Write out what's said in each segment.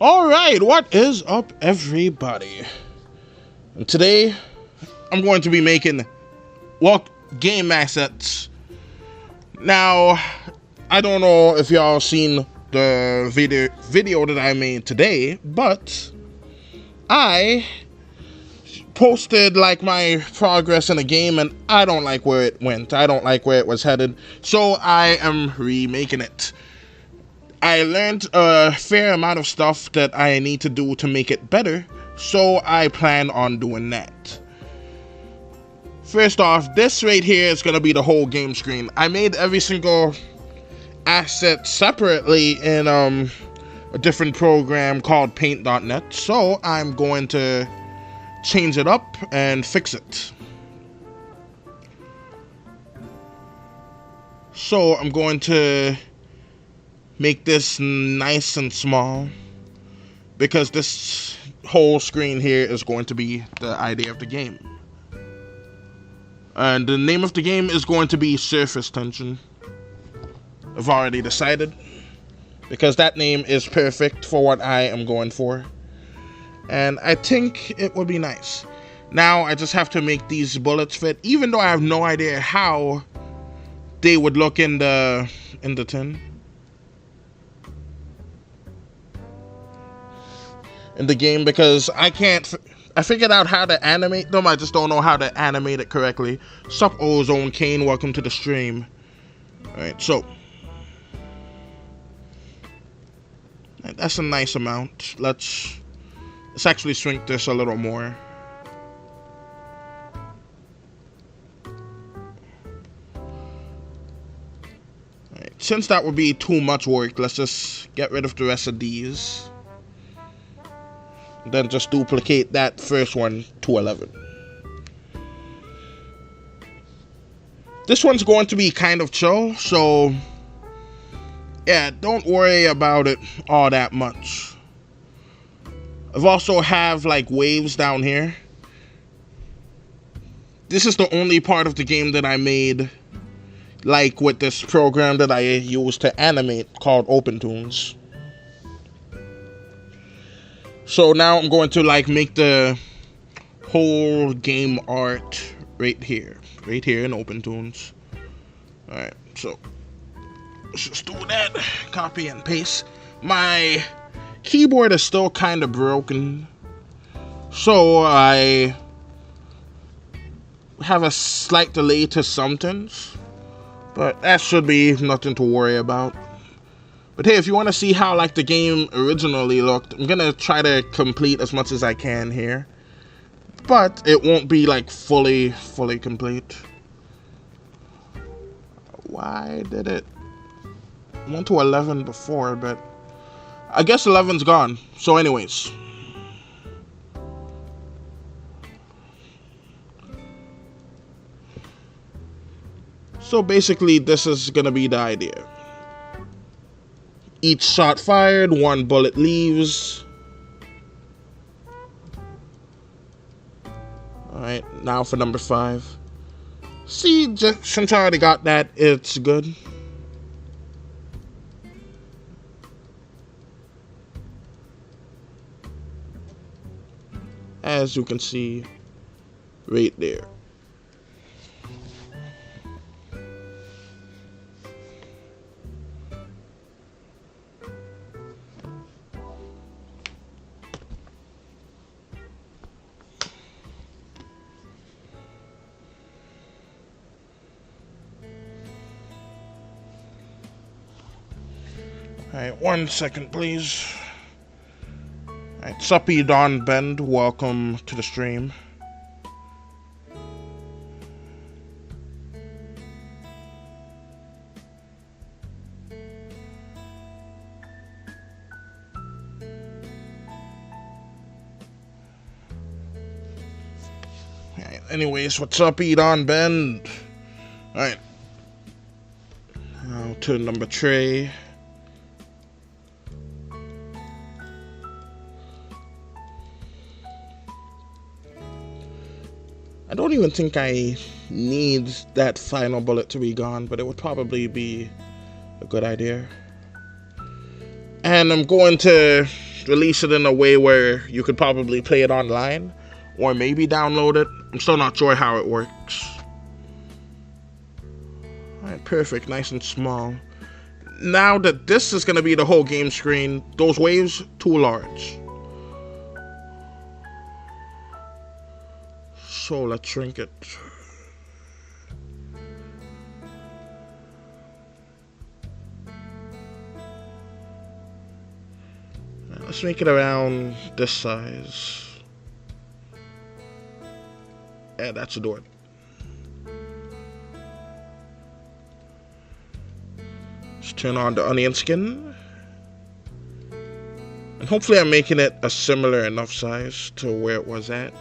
Alright, what is up, everybody? And today, I'm going to be making game assets. Now, I don't know if y'all seen the video that I made today, but I posted like my progress in a game and I don't like where it went. I don't like where it was headed, so I am remaking it. I learned a fair amount of stuff that I need to do to make it better, so I plan on doing that. First off, this right here is going to be the whole game screen. I made every single asset separately in a different program called paint.net, so I'm going to change it up and fix it. So I'm going to make this nice and small because this whole screen here is going to be the idea of the game. And the name of the game is going to be Surface Tension. I've already decided because that name is perfect for what I am going for. And I think it would be nice. Now I just have to make these bullets fit, even though I have no idea how they would look in the tin. In the game, because I figured out how to animate them, I just don't know how to animate it correctly. Sup Ozone Kane, welcome to the stream. Alright, so that's a nice amount. Let's actually shrink this a little more. Alright, since that would be too much work, let's just get rid of the rest of these. Then just duplicate that first one to 11. This one's going to be kind of chill, so yeah, don't worry about it all that much. I've also have like waves down here. This is the only part of the game that I made like with this program that I use to animate called OpenToons. So now I'm going to like make the whole game art right here in OpenToons. Alright, so let's just do that. Copy and paste. My keyboard is still kind of broken, so I have a slight delay to some things, but that should be nothing to worry about. But hey, if you want to see how like the game originally looked, I'm gonna try to complete as much as I can here, but it won't be like fully complete. Why did it went to 11 before? But I guess 11's gone. So anyways, so basically this is gonna be the idea. Each shot fired, one bullet leaves. Alright, now for number 5. See, just since I already got that, it's good. As you can see, right there. Alright, 1 second, please. Alright, Suppy Don Bend, welcome to the stream. Alright, anyways, what's up, Don Bend? Alright. Now to number tray. I don't even think I need that final bullet to be gone, but it would probably be a good idea. And I'm going to release it in a way where you could probably play it online or maybe download it. I'm still not sure how it works. Alright, perfect, nice and small. Now that this is going to be the whole game screen, those waves, too large. So let's shrink it. Let's make it around this size. Yeah, that should do it. Let's turn on the onion skin. And hopefully I'm making it a similar enough size to where it was at.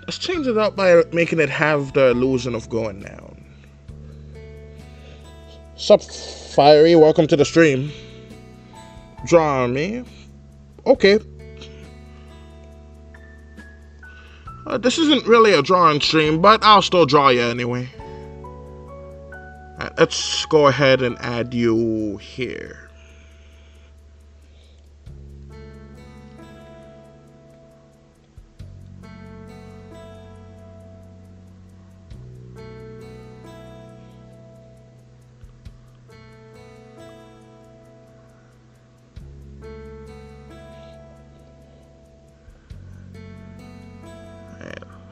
Let's change it up by making it have the illusion of going down. Sup, Fiery? Welcome to the stream. Draw me. Okay. This isn't really a drawing stream, but I'll still draw you anyway. Right, let's go ahead and add you here.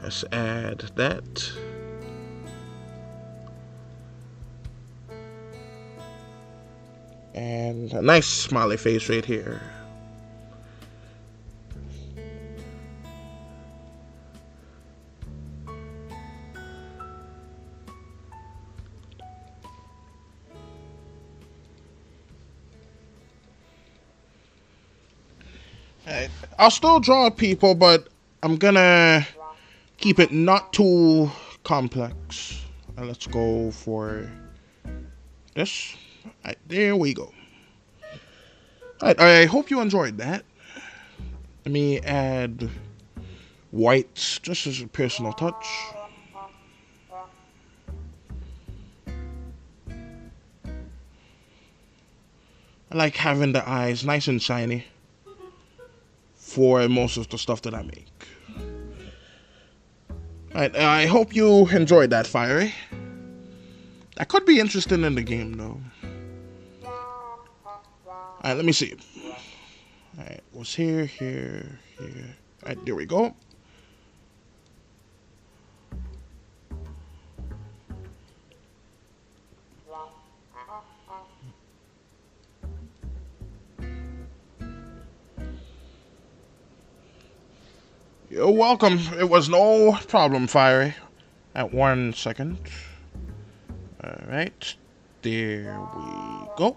Let's add that. And a nice smiley face right here. Alright, I'll still draw people, but I'm gonna keep it not too complex. Let's go for this. Alright, there we go. Alright, I hope you enjoyed that. Let me add whites just as a personal touch. I like having the eyes nice and shiny for most of the stuff that I make. Alright, I hope you enjoyed that, Fiery. That could be interesting in the game, though. Alright, let me see. Alright, what's here, here, here. Alright, there we go. You're welcome. It was no problem, Fiery. At 1 second. Alright. There we go.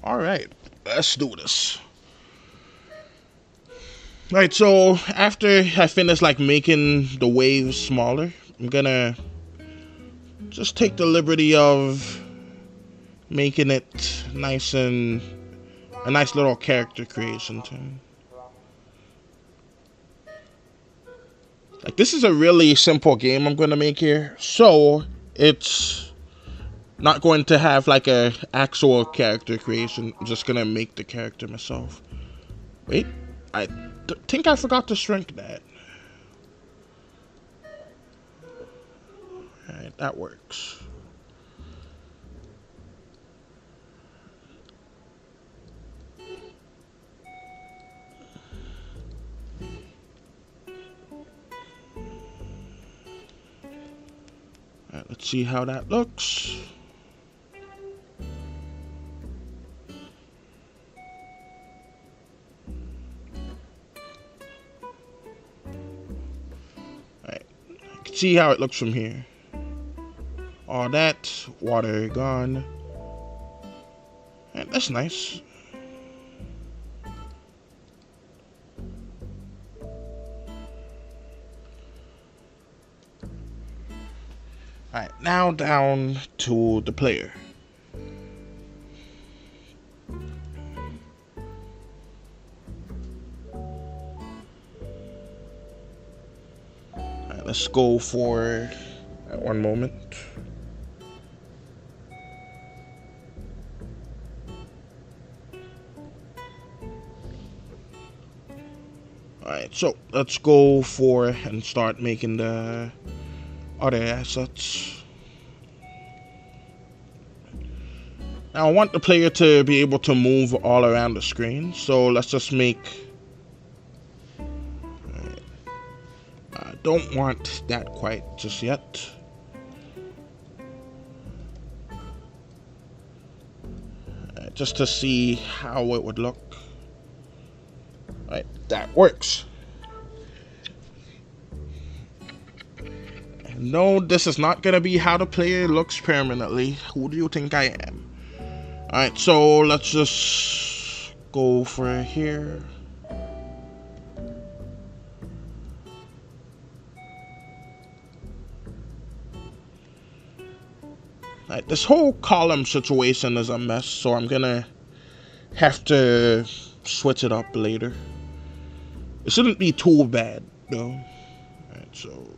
Alright. Let's do this. Alright, so after I finish like making the waves smaller, I'm gonna just take the liberty of making it nice and a nice little character creation thing. Like, this is a really simple game I'm going to make here. So, it's not going to have like a actual character creation. I'm just going to make the character myself. Wait, I think I forgot to shrink that. Alright, that works. Alright, let's see how that looks. Alright, you can see how it looks from here. All that, water gone. And that's nice. Alright, now down to the player. Alright, let's go for one moment. Alright, so let's go for and start making the other assets. Now I want the player to be able to move all around the screen, so let's just make... I don't want that quite just yet. Just to see how it would look. Right, that works. No, this is not gonna be how the player looks permanently. Who do you think I am? Alright, so let's just go for here. Alright, this whole column situation is a mess, so I'm gonna have to switch it up later. It shouldn't be too bad, though. Alright, so...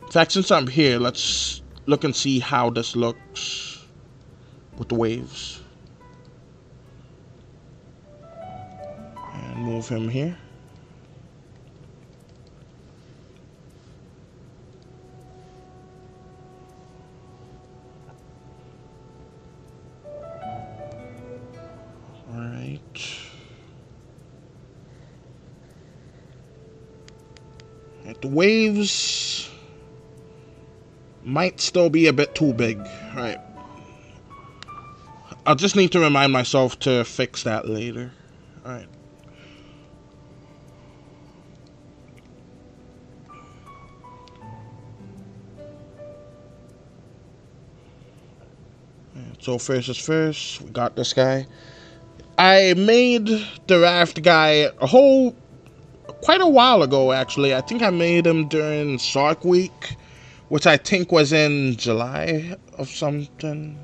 in fact, since I'm here, let's look and see how this looks with the waves. And move him here. Alright. The waves might still be a bit too big. Alright. I'll just need to remind myself to fix that later. Alright. So first is first, we got this guy. I made the raft guy quite a while ago, actually. I think I made him during Shark Week, which I think was in July of something.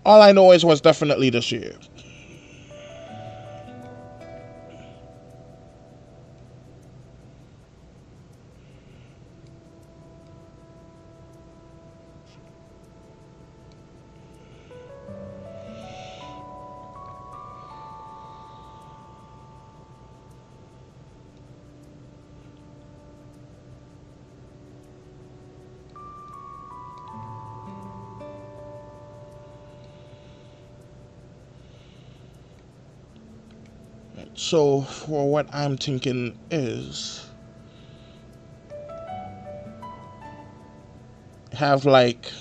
All I know is it was definitely this year. So, for what I'm thinking is have like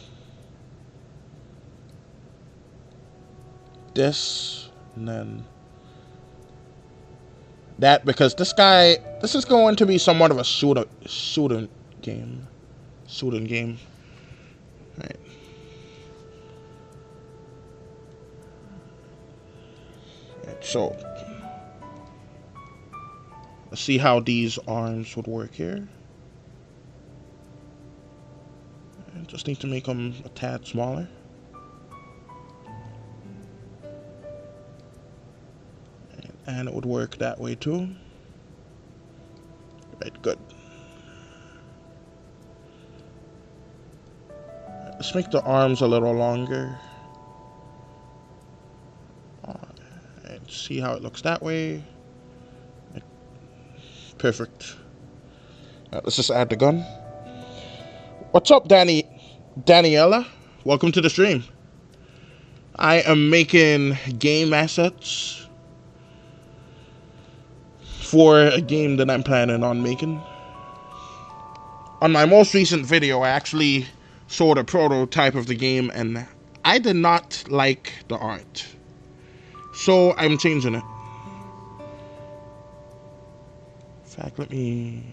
this and then that, because this is going to be somewhat of a shooting game. Right. So let's see how these arms would work here. I just need to make them a tad smaller. And it would work that way too. Right, good. Let's make the arms a little longer. And see how it looks that way. Perfect. Let's just add the gun. What's up, Daniela? Welcome to the stream. I am making game assets for a game that I'm planning on making. on my most recent video, I actually showed a prototype of the game, and I did not like the art. So I'm changing it. In fact, let me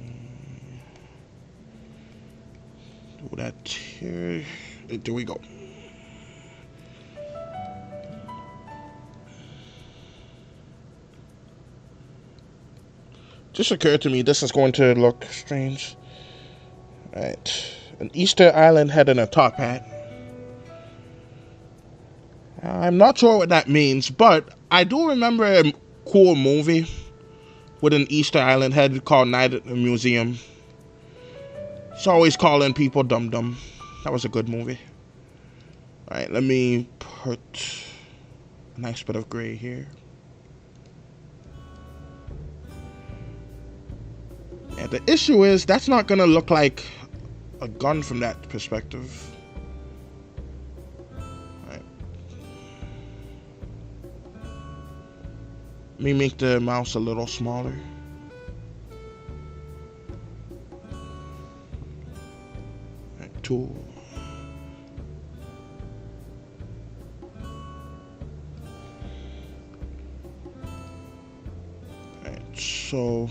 do that here. There we go. Just occurred to me this is going to look strange. Alright. An Easter Island head and a top hat. I'm not sure what that means, but I do remember a cool movie with an Easter Island head called Night at the Museum. It's always calling people dum-dum. That was a good movie. Alright, let me put a nice bit of gray here. And the issue is, that's not going to look like a gun from that perspective. Right. Let me make the mouse a little smaller. Right, 2. Right, so...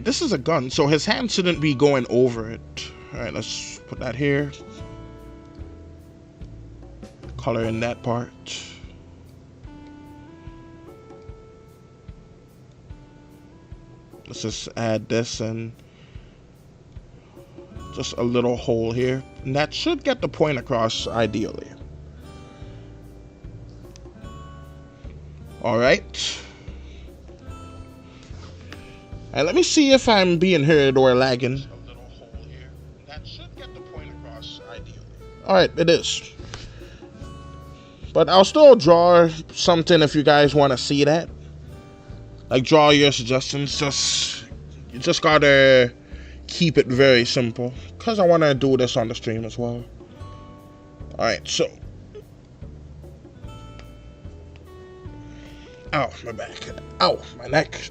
this is a gun, so his hand shouldn't be going over it. Alright, let's put that here. Color in that part. Let's just add this and just a little hole here. And that should get the point across ideally. Alright. And let me see if I'm being heard or lagging. A little hole here. That should get the point across ideally. Alright, it is. But I'll still draw something if you guys want to see that. Like, draw your suggestions. You just gotta keep it very simple. Because I want to do this on the stream as well. Alright, so. Ow, my back. Ow, my neck.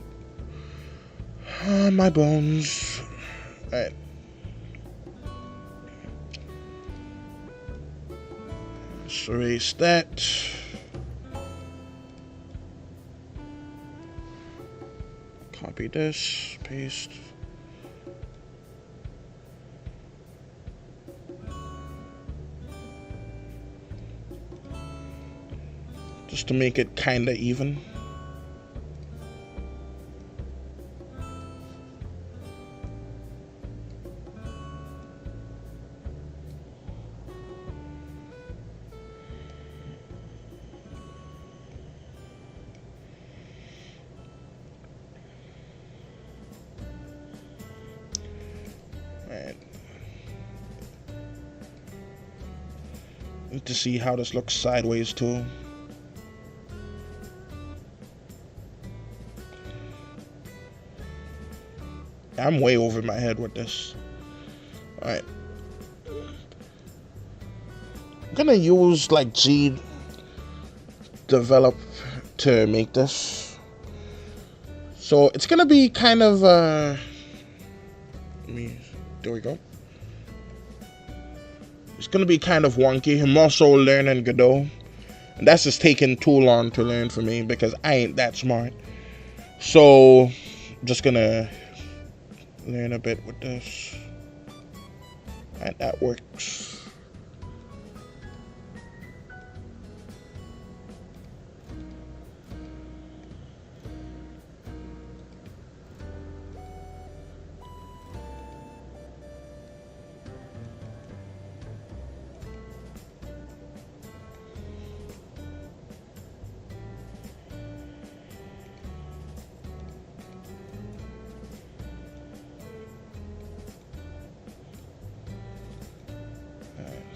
My bones. Alright. Let's erase that. Copy this, paste. Just to make it kinda even. To see how this looks sideways too. I'm way over my head with this. Alright. I'm gonna use like G develop to make this. So it's gonna be kind of there we go. It's gonna be kind of wonky. I'm also learning Godot, and that's just taking too long to learn for me because I ain't that smart. So I'm just gonna learn a bit with this, and that works.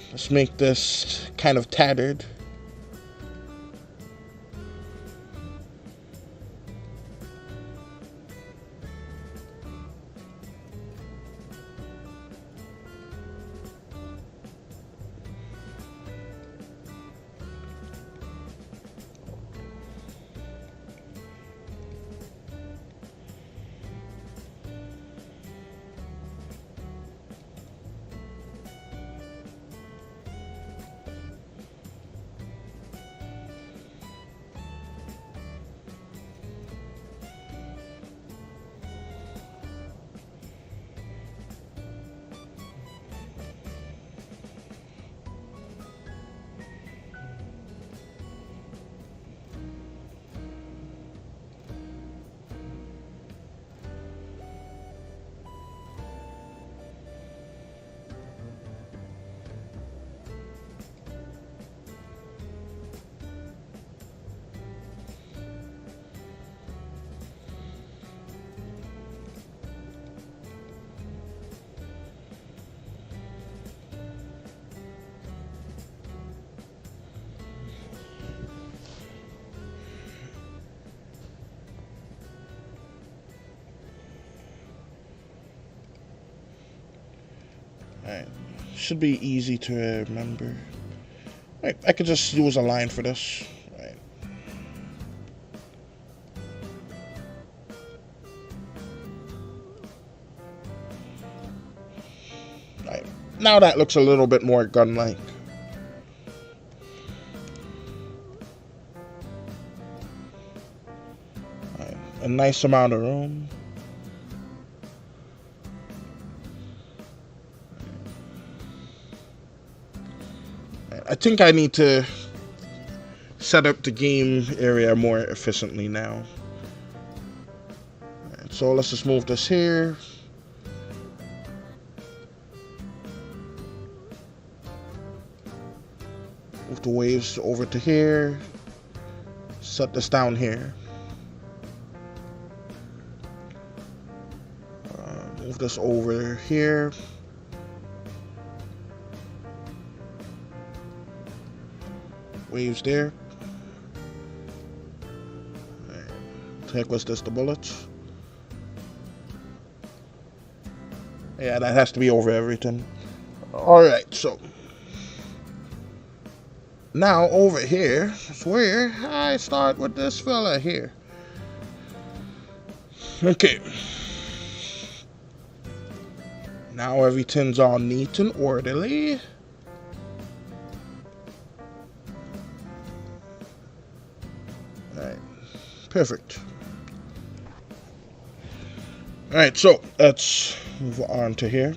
Let's make this kind of tattered. Alright. Should be easy to remember. Right, I could just use a line for this. Right. Right. Now that looks a little bit more gun-like. Right. A nice amount of room. I think I need to set up the game area more efficiently now. Right, so let's just move this here. Move the waves over to here. Set this down here. Move this over here. Waves there. Right. Heck was this, the bullets? Yeah, that has to be over everything. Alright, so now over here is where I start with this fella here. Okay. Now everything's all neat and orderly. Alright. Perfect. Alright, so let's move on to here.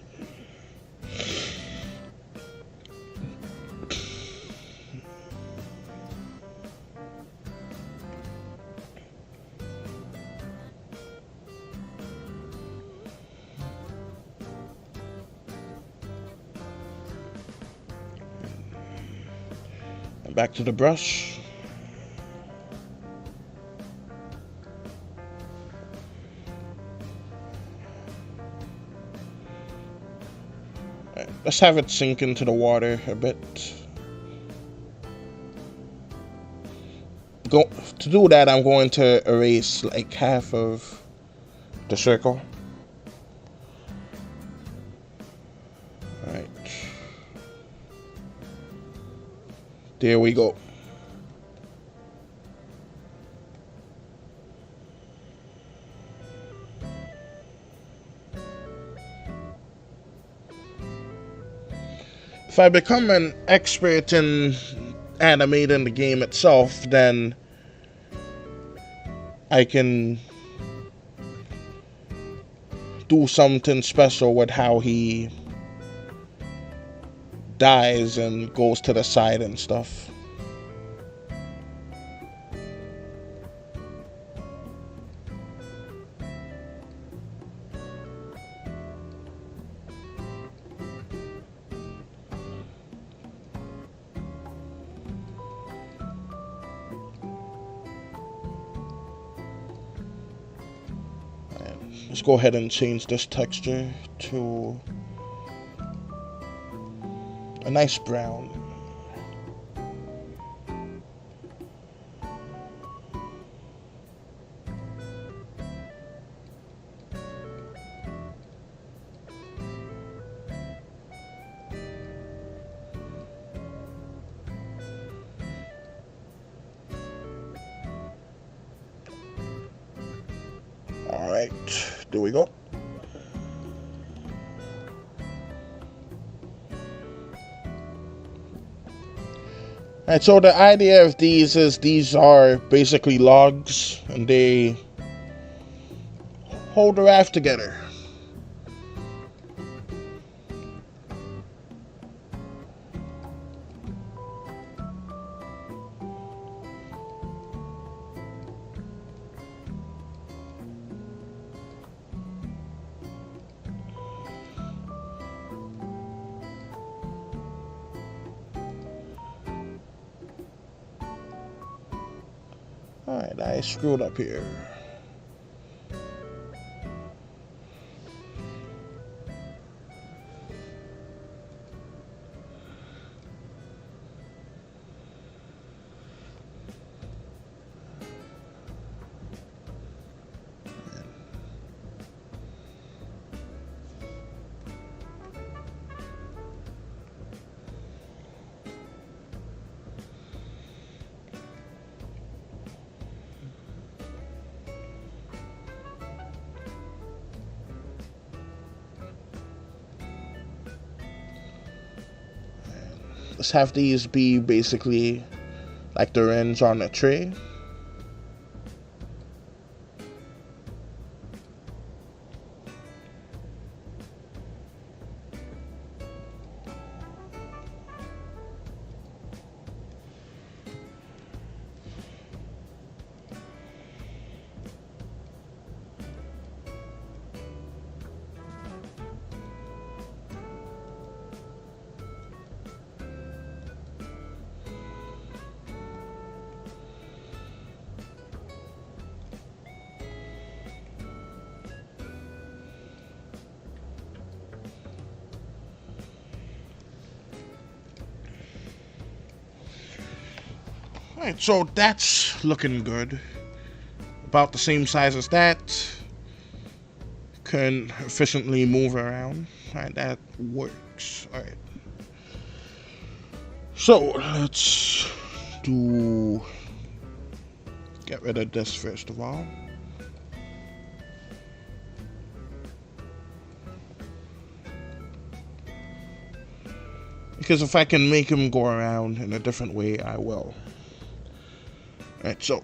Back to the brush. Right, let's have it sink into the water a bit. To do that, I'm going to erase like half of the circle. Alright. There we go. If I become an expert in animating the game itself, then I can do something special with how he dies and goes to the side and stuff. Let's go ahead and change this texture to a nice brown. All right, there we go. Alright, so the idea of these is these are basically logs and they hold the raft together. Alright, I screwed up here. Let's have these be basically like the ends on a tray. Alright, so that's looking good. About the same size as that. Can efficiently move around. Alright, that works. Alright. So, let's get rid of this first of all. Because if I can make him go around in a different way, I will. Alright, so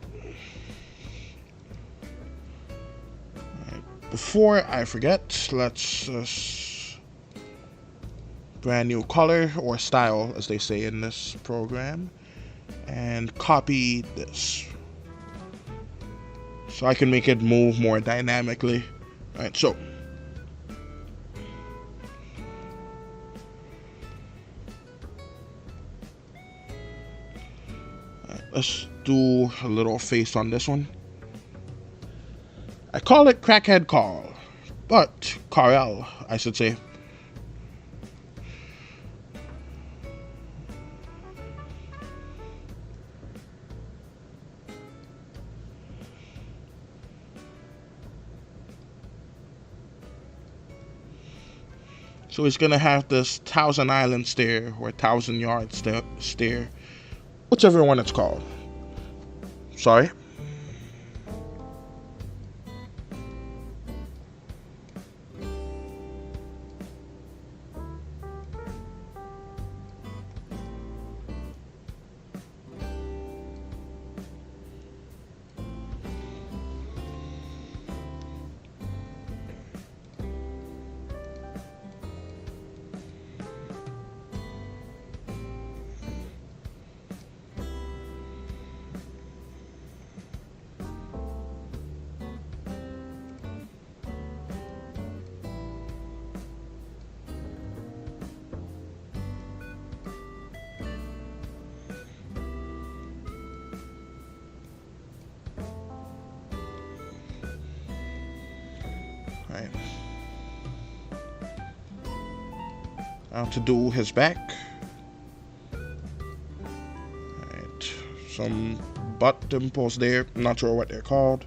before I forget, let's brand new color or style, as they say in this program, and copy this so I can make it move more dynamically. Alright, so let's do a little face on this one. I call it Crackhead Carl, but Carl, I should say. So he's gonna have this Thousand Island stare or Thousand Yard stare, whichever one it's called. Sorry. Right. Now to do his back. Right. Some butt dimples there. I'm not sure what they're called.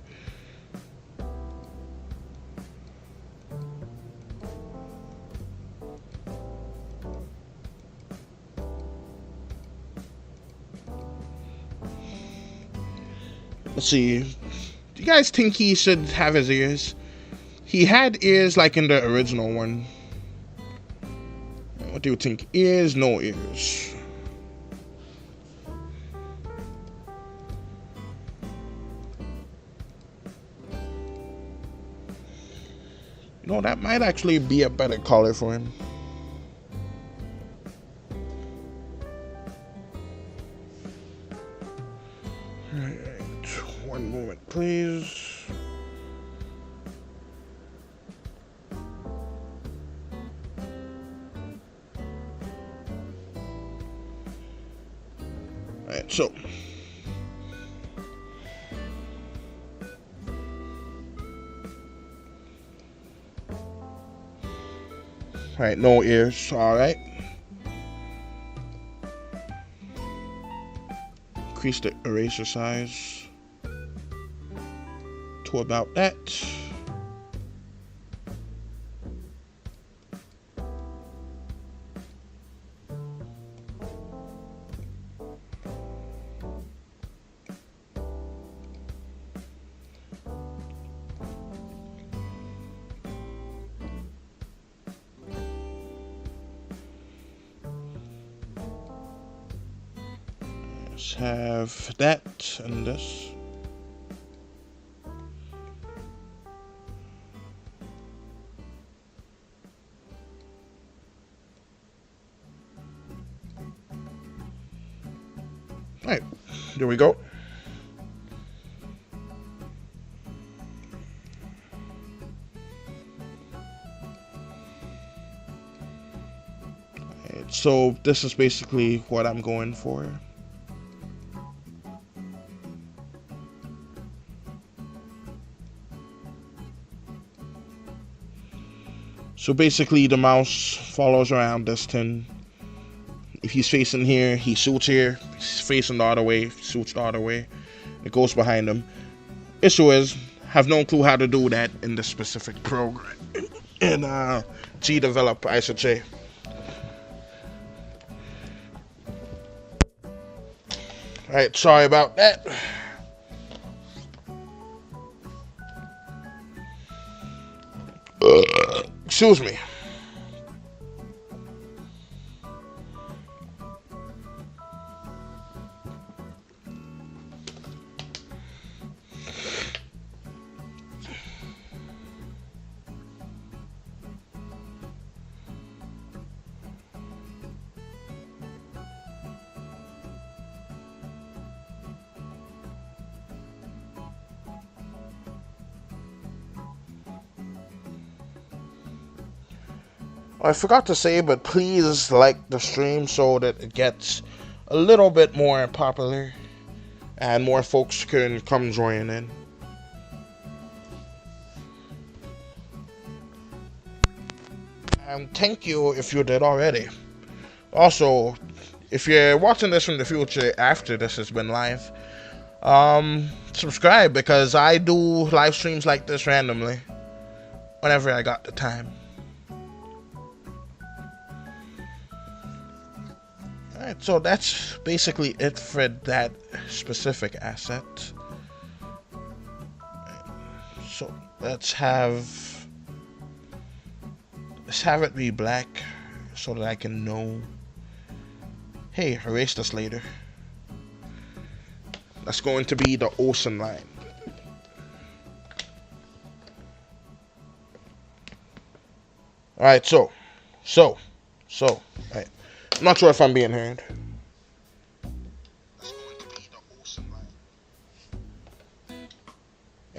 Let's see. Do you guys think he should have his ears? He had ears like in the original one. What do you think? Ears, no ears. You know, that might actually be a better color for him. Alright, one moment, please. Alright, so alright, no ears, alright. Increase the eraser size to about that. Let's have that and this. Alright, there we go. Alright, so this is basically what I'm going for. So basically the mouse follows around this tin. If he's facing here, he shoots here. If he's facing the other way, shoots the other way. It goes behind him. Issue is, have no clue how to do that in this specific program. In GDevelop, I should say. Alright, sorry about that. Excuse me. I forgot to say, but please like the stream so that it gets a little bit more popular and more folks can come join in. And thank you if you did already. Also, if you're watching this in the future after this has been live, subscribe, because I do live streams like this randomly whenever I got the time. Alright, so that's basically it for that specific asset. So let's have it be black so that I can know. Hey, erase this later. That's going to be the ocean line. Alright, so. Alright. I'm not sure if I'm being heard. That's going to be the ocean line.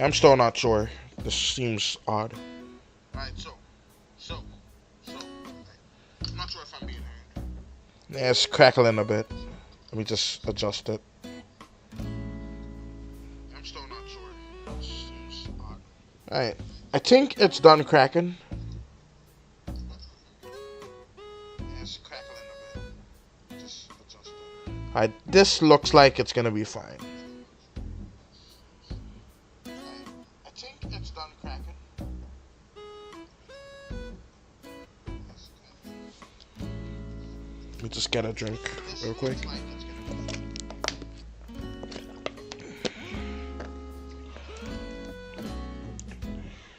I'm still not sure. This seems odd. Alright, so. I'm not sure if I'm being heard. Yeah, it's crackling a bit. Let me just adjust it. I'm still not sure. This seems odd. Alright. I think it's done cracking. Alright, this looks like it's gonna be fine. I think it's done cracking. Let me just get a drink real quick.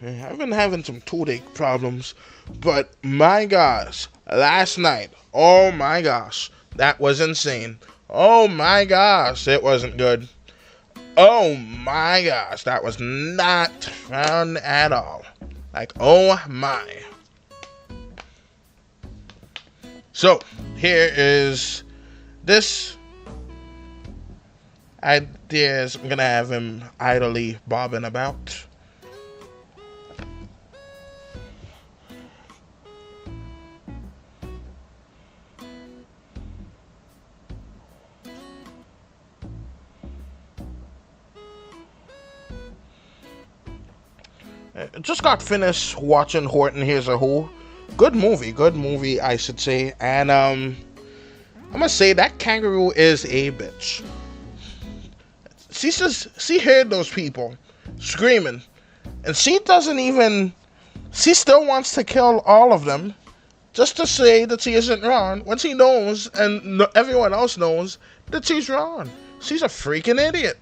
I've been having some toothache problems, but my gosh, last night, oh my gosh, that was insane. Oh my gosh, it wasn't good. Oh my gosh, that was not fun at all. Like, oh my. So, here is this. Ideas. I'm gonna have him idly bobbing about. Just got finished watching Horton Hears a Who. Good movie, I should say. And I'm gonna say that kangaroo is a bitch. She heard those people screaming, and she still wants to kill all of them just to say that she isn't wrong when she knows, and everyone else knows, that she's wrong. She's a freaking idiot.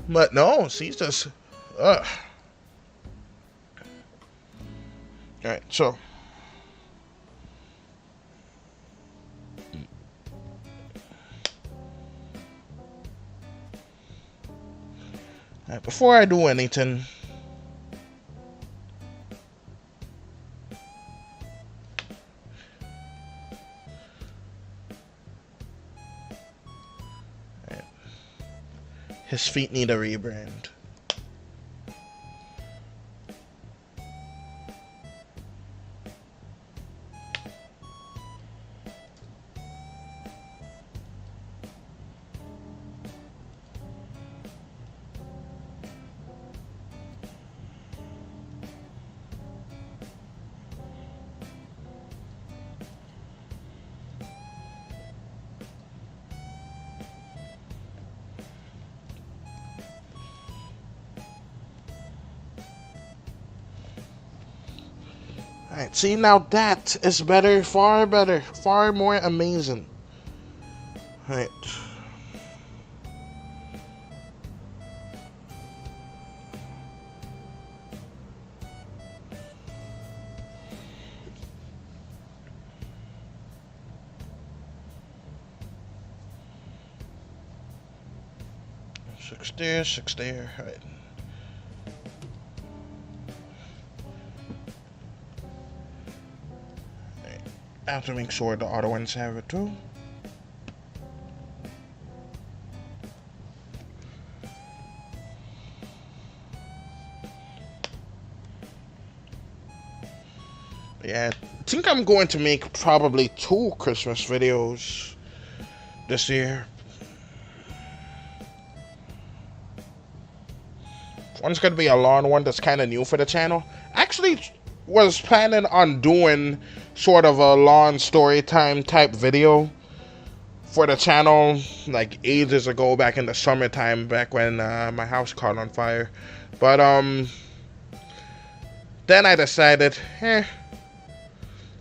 But no, she's just ugh. Alright, so Alright, before I do anything, his feet need a rebrand. Alright, see, now that is better, far more amazing. Alright. Six there, alright. I have to make sure the other ones have it too. Yeah, I think I'm going to make probably 2 Christmas videos this year. One's going to be a long one that's kind of new for the channel. Actually, was planning on doing sort of a long story time type video for the channel like ages ago, back in the summertime, back when my house caught on fire. But then I decided, I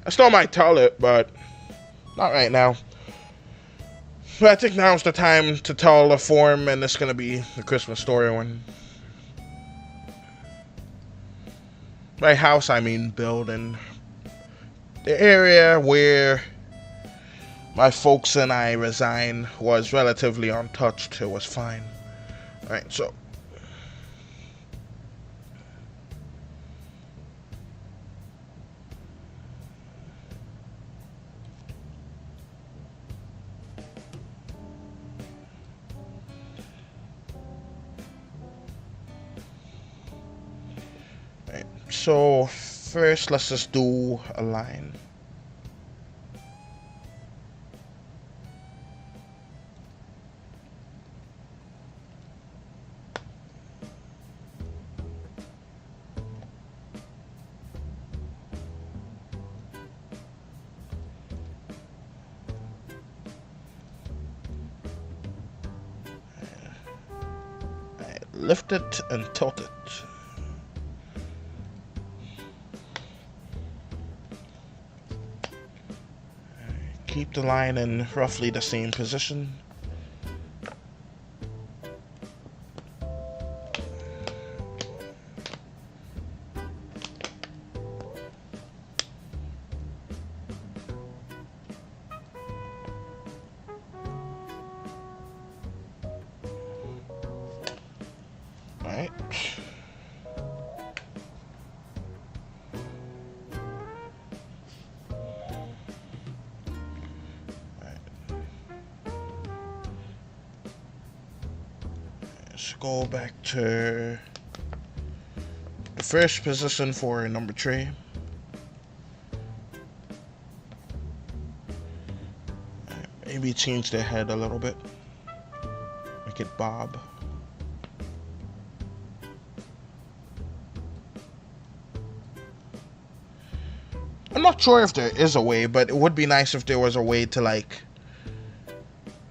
still might tell it, but not right now. But I think now's the time to tell the form, and it's gonna be the Christmas story one. By house, I mean building. The area where my folks and I resigned was relatively untouched. It was fine. Alright, so. Alright, so first, let's just do a line. Lift it and tilt it. Keep the line in roughly the same position. Alright. Let's go back to the first position for number 3. Maybe change the head a little bit. Make it bob. I'm not sure if there is a way, but it would be nice if there was a way to like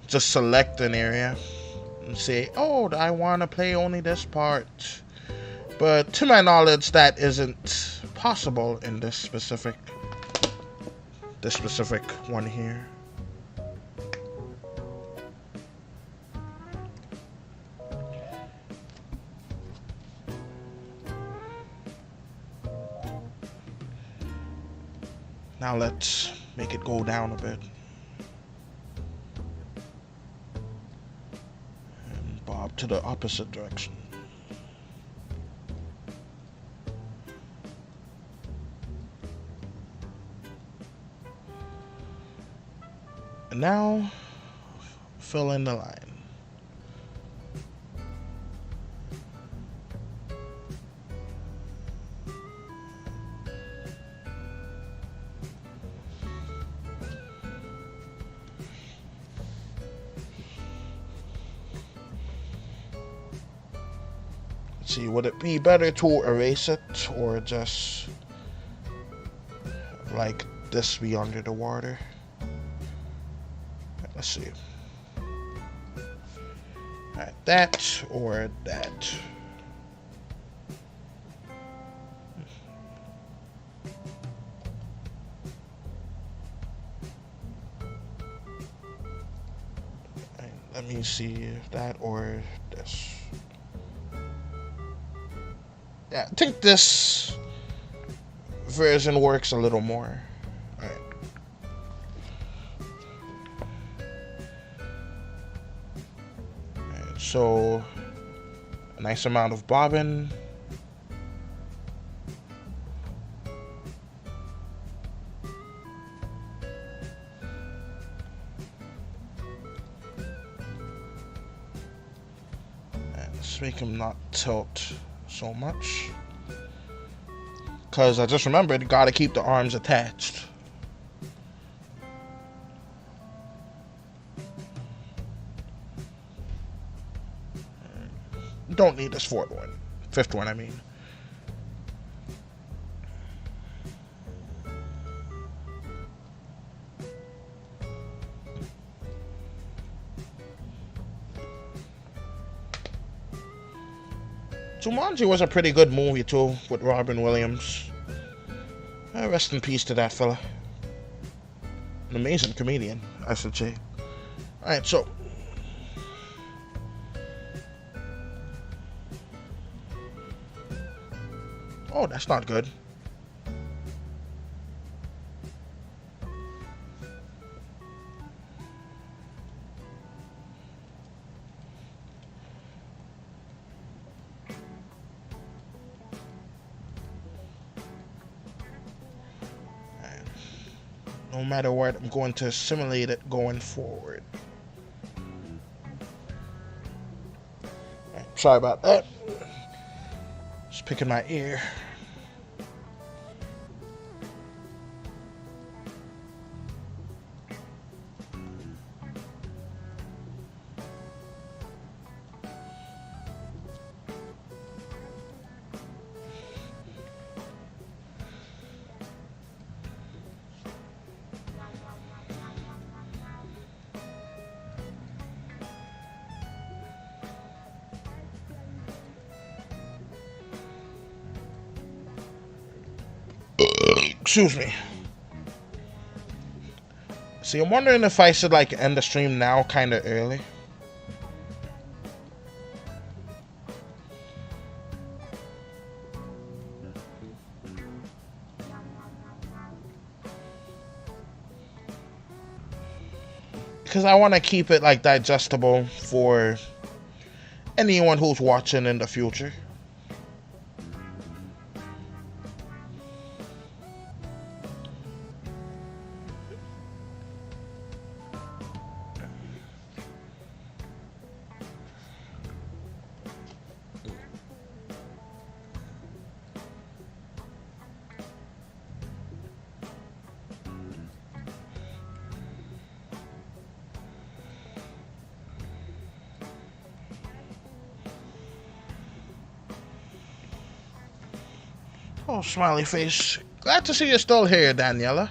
just select an area and say, oh, I want to play only this part. But to my knowledge, that isn't possible in this specific one here. Now let's make it go down a bit. And bob to the opposite direction. And now, fill in the line. Let's see, would it be better to erase it or just like this be under the water? Let's see. Alright, that or that. Right, let me see if that or this. Yeah, I think this version works a little more. Alright. Alright, so a nice amount of bobbin. And let's make him not tilt so much, because I just remembered, gotta keep the arms attached. Don't need this fifth one I mean. Jumanji was a pretty good movie too, with Robin Williams. Rest in peace to that fella. An amazing comedian, I should say. Alright, so. Oh, that's not good. No matter what, I'm going to simulate it going forward. Right, sorry about that. Just picking my ear. Excuse me. See, I'm wondering if I should like end the stream now kind of early. Because I want to keep it like digestible for anyone who's watching in the future. Oh, smiley face. Glad to see you're still here, Daniela.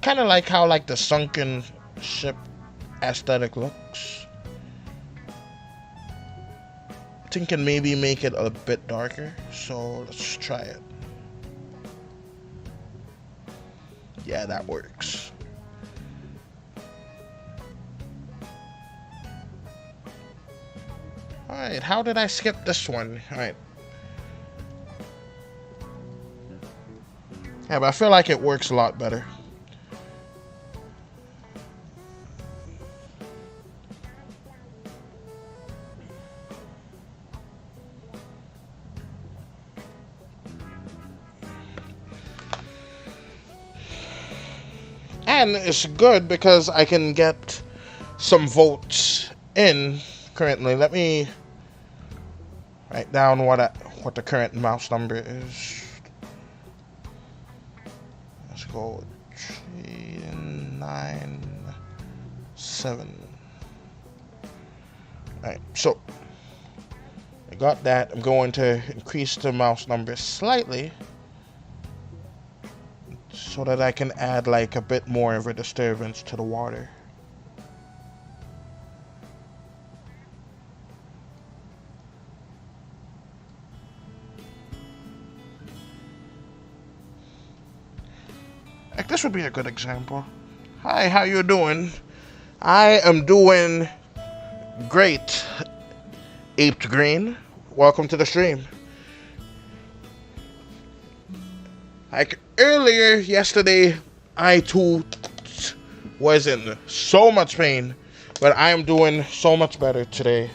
Kind of like how like the sunken ship aesthetic looks. Thinking maybe make it a bit darker, so let's try it. Yeah, that works. Alright, how did I skip this one? Alright. Yeah, but I feel like it works a lot better. And it's good because I can get some votes in currently. Let me write down what the current mouse number is. Let's go 397. Alright, so I got that. I'm going to increase the mouse number slightly so that I can add like a bit more of a disturbance to the water. Like this would be a good example. Hi, how you doing? I am doing great, Aped Green. Welcome to the stream. Like earlier yesterday, I too was in so much pain, but I am doing so much better today.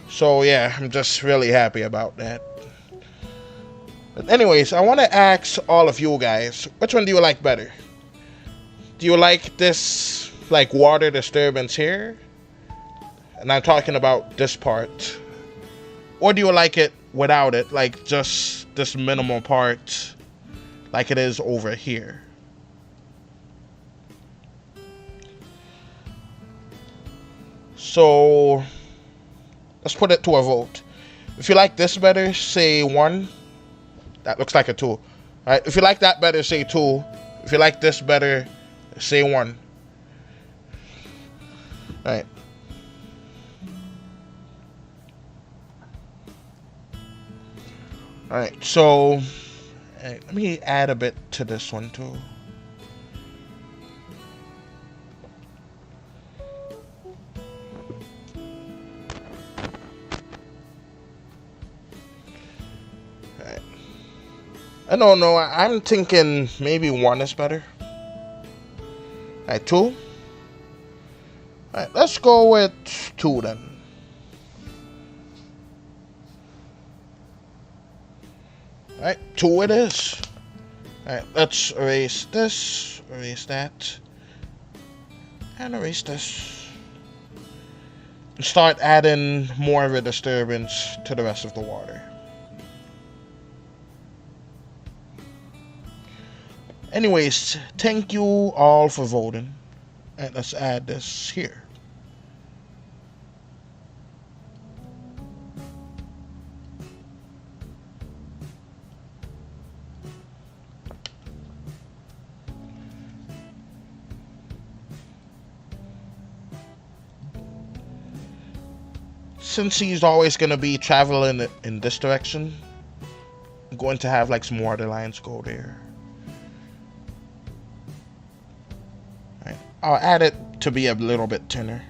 So yeah, I'm just really happy about that. But anyways, I want to ask all of you guys, which one do you like better? Do you like this like water disturbance here? And I'm talking about this part. Or do you like it without it, like just this minimal part like it is over here? So let's put it to a vote. If you like this better, say 1. That looks like a 2. Alright, if you like that better, say 2. If you like this better, say 1. Alright. Alright, so let me add a bit to this one too. Alright. I don't know, I'm thinking maybe 1 is better. Alright, 2. Alright, let's go with 2 then. Alright, 2 it is. Alright, let's erase this, erase that, and erase this. And start adding more of a disturbance to the rest of the water. Anyways, thank you all for voting. And let's add this here. Since he's always going to be traveling in this direction, I'm going to have like some water lines go there. Right. I'll add it to be a little bit thinner.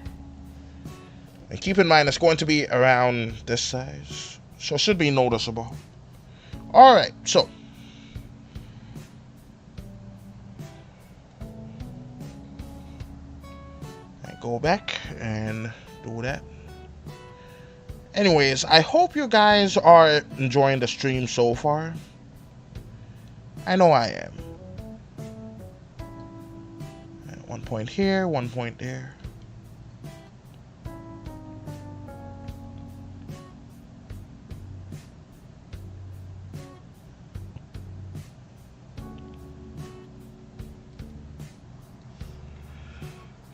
And keep in mind, it's going to be around this size, so it should be noticeable. Alright, so I go back and do that. Anyways, I hope you guys are enjoying the stream so far. I know I am. 1 point here, 1 point there.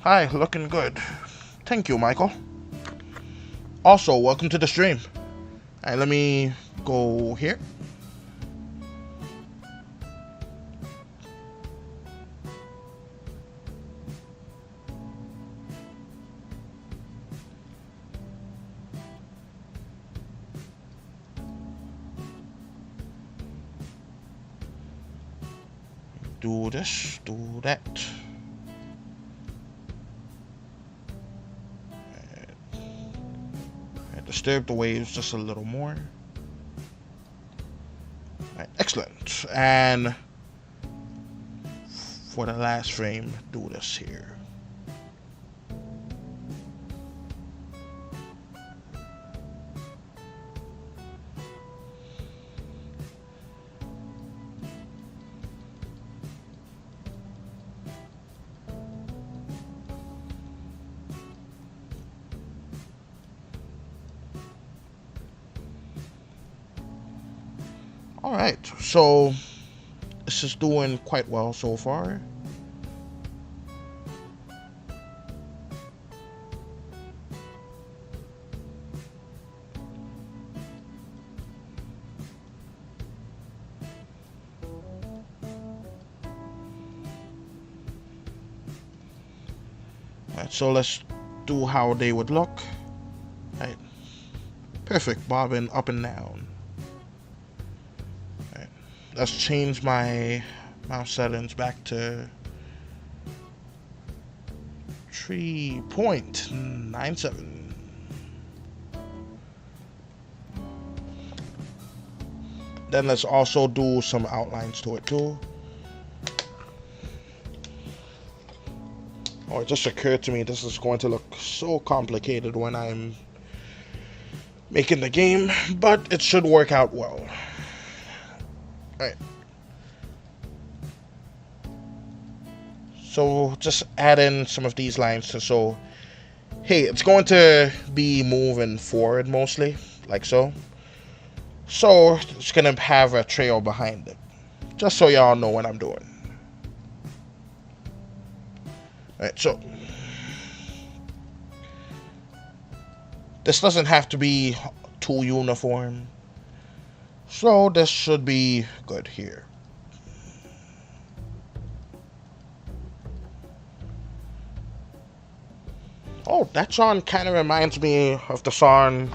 Hi, looking good. Thank you, Michael. Also, welcome to the stream. Alright, let me go here. Do this, do that. Disturb the waves just a little more. Right, excellent. And for the last frame, do this here. Alright, so this is doing quite well so far. Alright, so let's do how they would look. Alright, perfect, bobbing up and down. Let's change my mouse settings back to 3.97. Then let's also do some outlines to it too. Oh, it just occurred to me this is going to look so complicated when I'm making the game, but it should work out well. Alright. So just add in some of these lines to show, hey, it's going to be moving forward mostly, like so. So it's gonna have a trail behind it, just so y'all know what I'm doing. Alright, so this doesn't have to be too uniform. So this should be good here. Oh, that song kind of reminds me of the song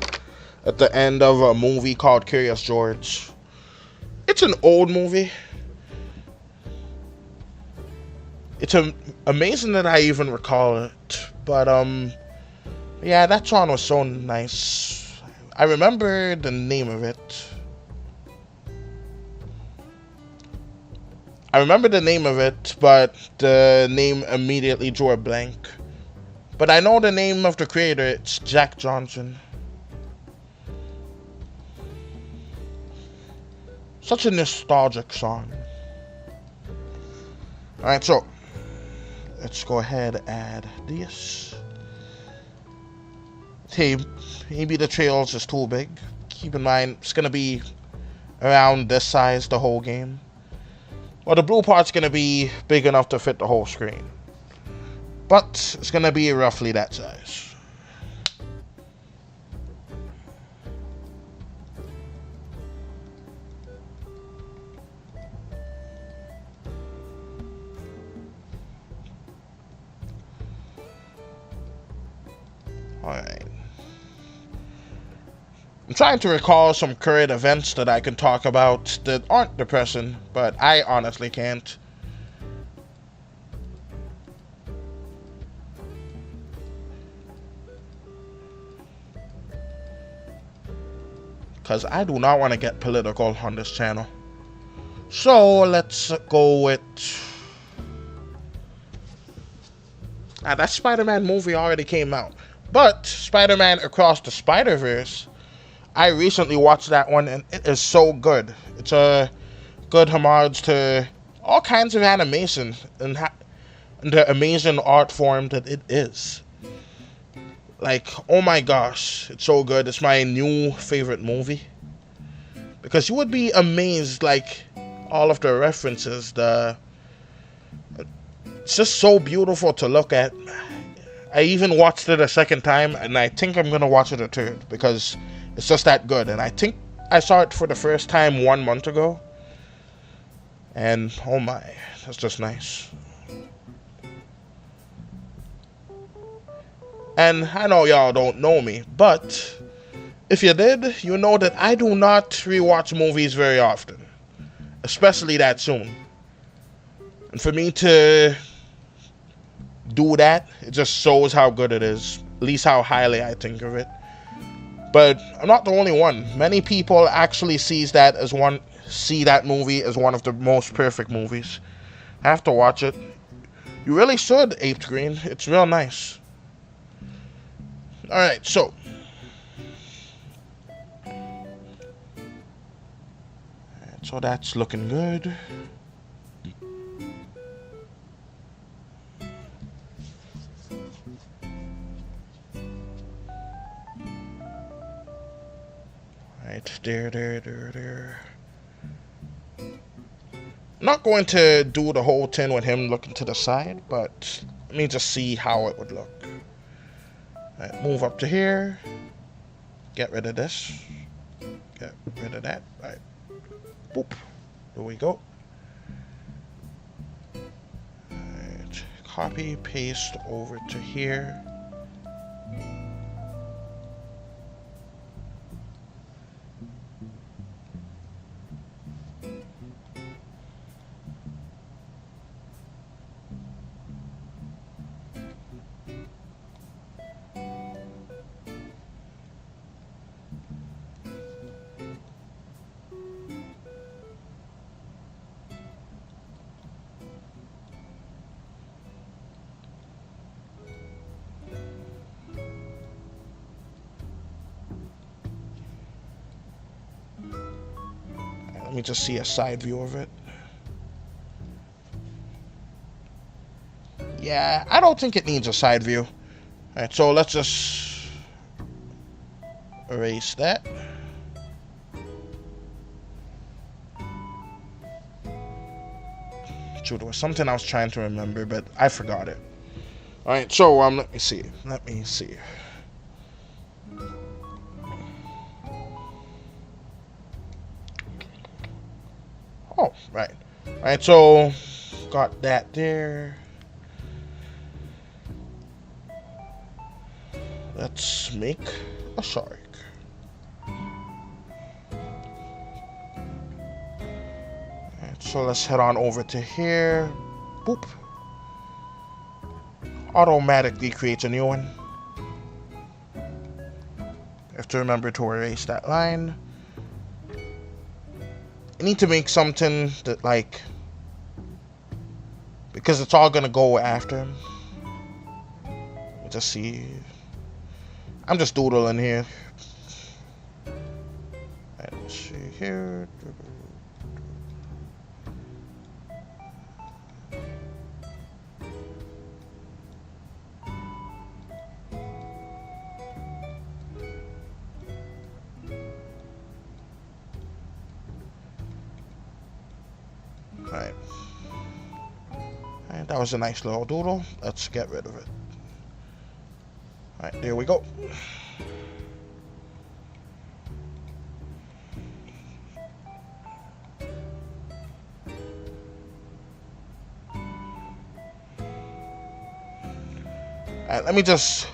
at the end of a movie called Curious George. It's an old movie. It's amazing that I even recall it. But yeah, that song was so nice. I remember the name of it. I remember the name of it, but the name immediately drew a blank. But I know the name of the creator, it's Jack Johnson. Such a nostalgic song. Alright, so let's go ahead and add this. Hey, maybe the trails is too big. Keep in mind, it's going to be around this size the whole game. Well, the blue part's going to be big enough to fit the whole screen. But it's going to be roughly that size. Alright. I'm trying to recall some current events that I can talk about that aren't depressing, but I honestly can't. Because I do not want to get political on this channel. So let's go with... that Spider-Man movie already came out. But Spider-Man Across the Spider-Verse, I recently watched that one and it is so good. It's a good homage to all kinds of animation and the amazing art form that it is. Like, oh my gosh, it's so good. It's my new favorite movie. Because you would be amazed, like, all of the references. It's just so beautiful to look at. I even watched it a second time, and I think I'm going to watch it a third. Because it's just that good. And I think I saw it for the first time 1 month ago. And, oh my, that's just nice. And I know y'all don't know me, but if you did, you know that I do not rewatch movies very often, especially that soon. And for me to do that, it just shows how good it is, at least how highly I think of it. But I'm not the only one. Many people actually see that movie as one of the most perfect movies. Have to watch it. You really should, Aped Green. It's real nice. Alright, so. So that's looking good. Right, there. I'm not going to do the whole thing with him looking to the side, but let me just see how it would look. Right, move up to here. Get rid of this. Get rid of that. Right. Boop. There we go. Right. Copy, paste over to here. Let me just see a side view of it. Yeah, I don't think it needs a side view. Alright, so let's just erase that. Shoot, there was something I was trying to remember, but I forgot it. Alright, so let me see. Oh, right. Alright, so got that there. Let's make a shark. Alright, so let's head on over to here. Boop. Automatically creates a new one. Have to remember to erase that line. I need to make something that, like, because it's all gonna go after him. Just see. I'm just doodling here. Let's see here. Alright. And that was a nice little doodle. Let's get rid of it. Alright, there we go. Alright, let me just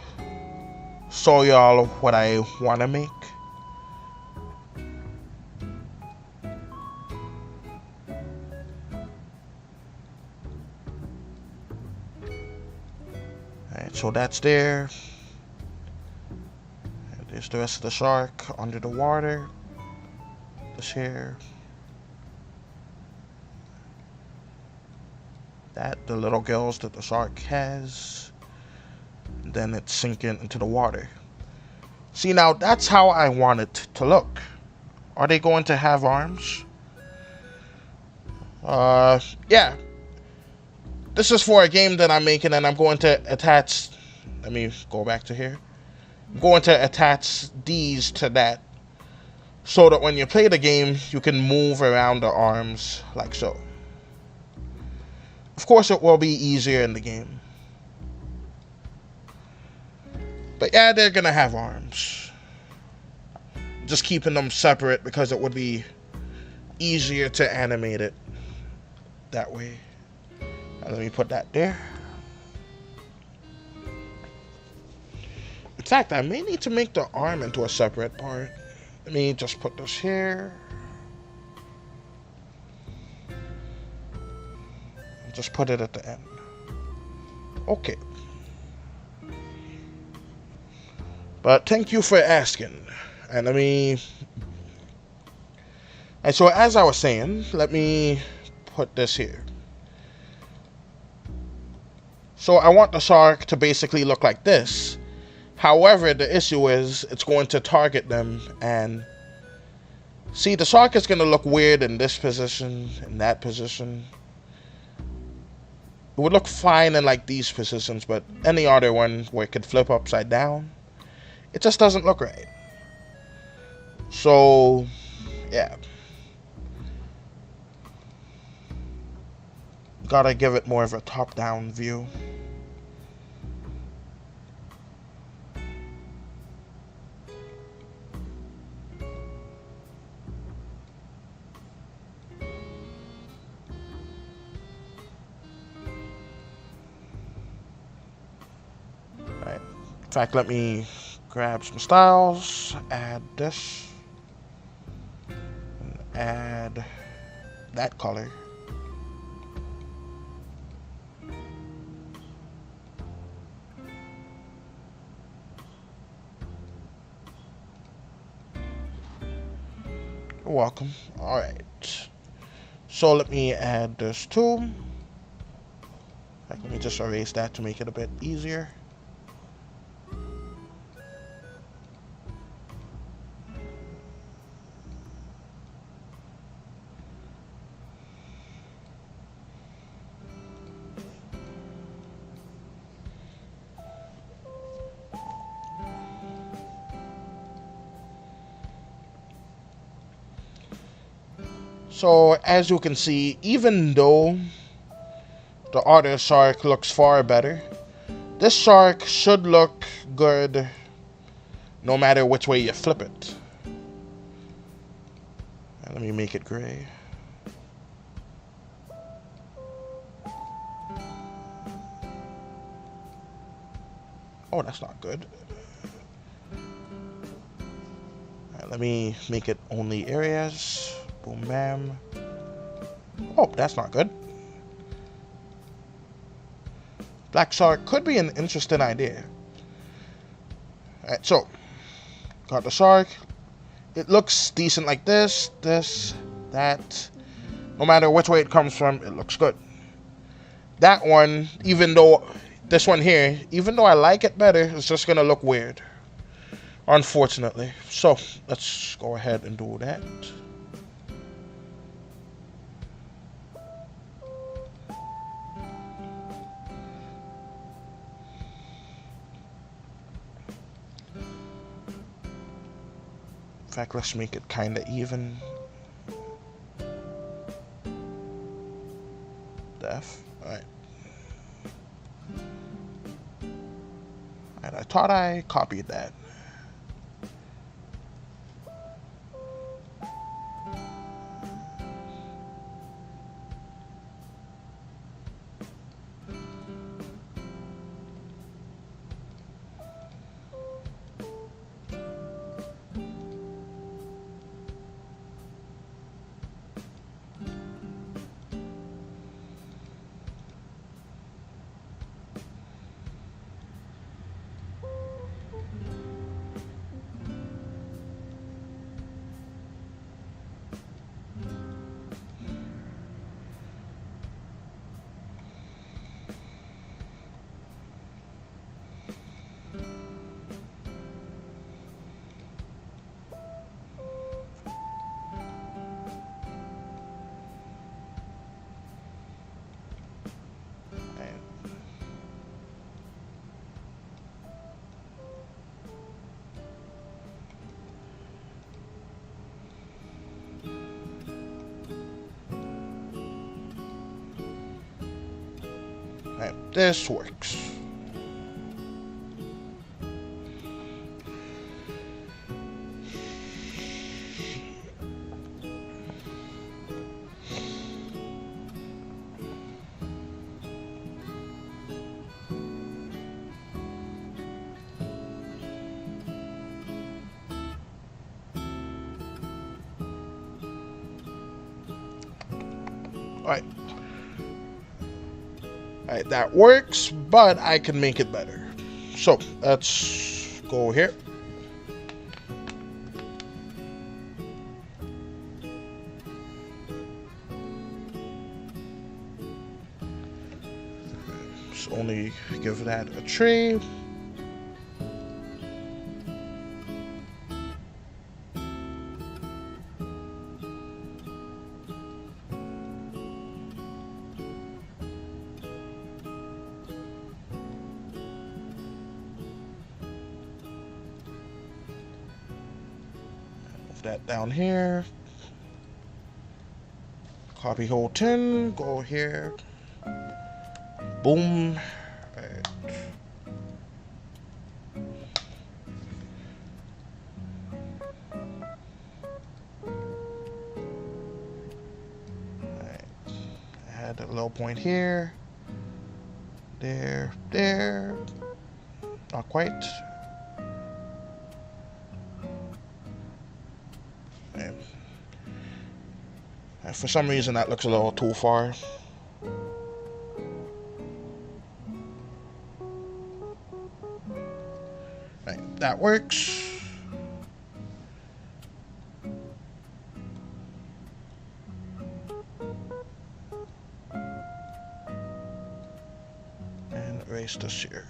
show y'all what I want to make. Alright, so that's there. And there's the rest of the shark under the water. This here. That, the little gills that the shark has. And then it's sinking into the water. See, now that's how I want it to look. Are they going to have arms? Yeah. This is for a game that I'm making, and I'm going to attach. Let me go back to here. I'm going to attach these to that, so that when you play the game, you can move around the arms like so. Of course, it will be easier in the game. But yeah, they're gonna have arms. Just keeping them separate because it would be easier to animate it that way. Let me put that there. In fact, I may need to make the arm into a separate part. Let me just put this here. Just put it at the end. Okay. But thank you for asking. And let me... And so as I was saying, let me put this here. So I want the shark to basically look like this. However, the issue is it's going to target them, and see, the shark is going to look weird in this position, in that position. It would look fine in like these positions, but any other one where it could flip upside down, it just doesn't look right. So, yeah. Gotta give it more of a top-down view. Alright. In fact, let me grab some styles, add this, and add that color. You're welcome. Alright. So let me add this too. Let me just erase that to make it a bit easier. So as you can see, even though the other shark looks far better, this shark should look good no matter which way you flip it. Let me make it gray. Oh, that's not good. Alright, let me make it only areas. Boom, bam. Oh, that's not good. Black shark could be an interesting idea. Alright, so got the shark. It looks decent like this, that. No matter which way it comes from, it looks good. That one, even though this one here, even though I like it better, it's just gonna look weird, unfortunately. So let's go ahead and do that. In fact, let's make it kind of even. Def. Alright. And I thought I copied that. Alright, this works. Alright. Alright, that works, but I can make it better. So, let's go here. let's only give that a 3. Move that down here. Copy whole 10, go here. Boom. Right. Right. Add a little point here. There. Not quite. And for some reason that looks a little too far. Right, that works. And erase this here.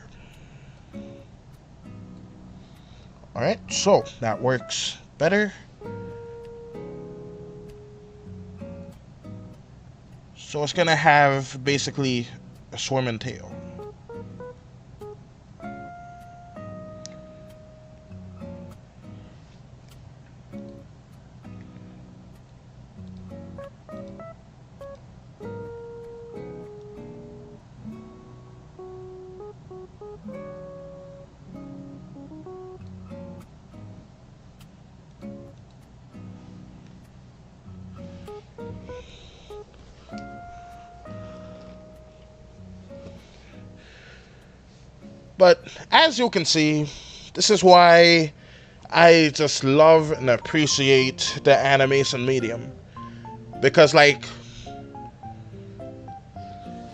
Alright, so that works better. So it's gonna have basically a swimming tail. But as you can see, this is why I just love and appreciate the animation medium. Because like,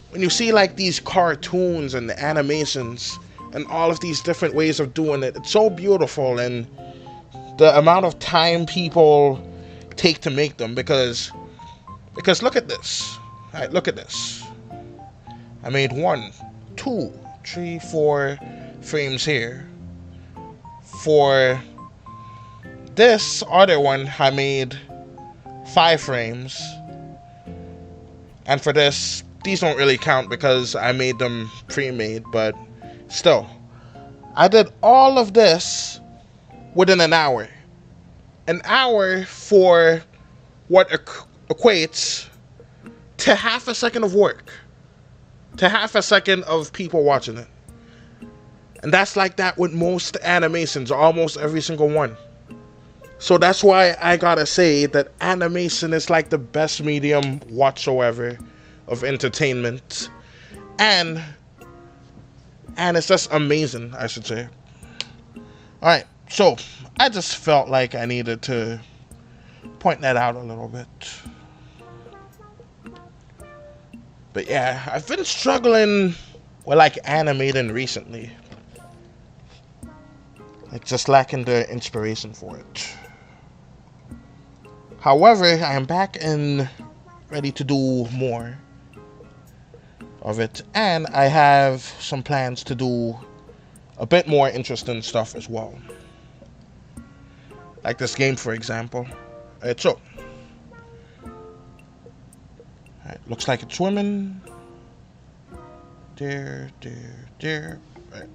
when you see like these cartoons and the animations and all of these different ways of doing it, it's so beautiful, and the amount of time people take to make them, because look at this. All right, look at this. I made 1, 2, 3, 4 frames here. For this other one, I made 5 frames. And for this, these don't really count because I made them pre-made, but still. I did all of this within an hour. An hour for what equates to half a second of work. To half a second of people watching it. And that's like that with most animations, almost every single one. So that's why I gotta say that animation is like the best medium whatsoever of entertainment. And it's just amazing, I should say. Alright, so I just felt like I needed to point that out a little bit. But yeah, I've been struggling with like animating recently. Like just lacking the inspiration for it. However, I am back and ready to do more of it. And I have some plans to do a bit more interesting stuff as well. Like this game, for example. Alright, so. Alright, looks like it's swimming. There. Right.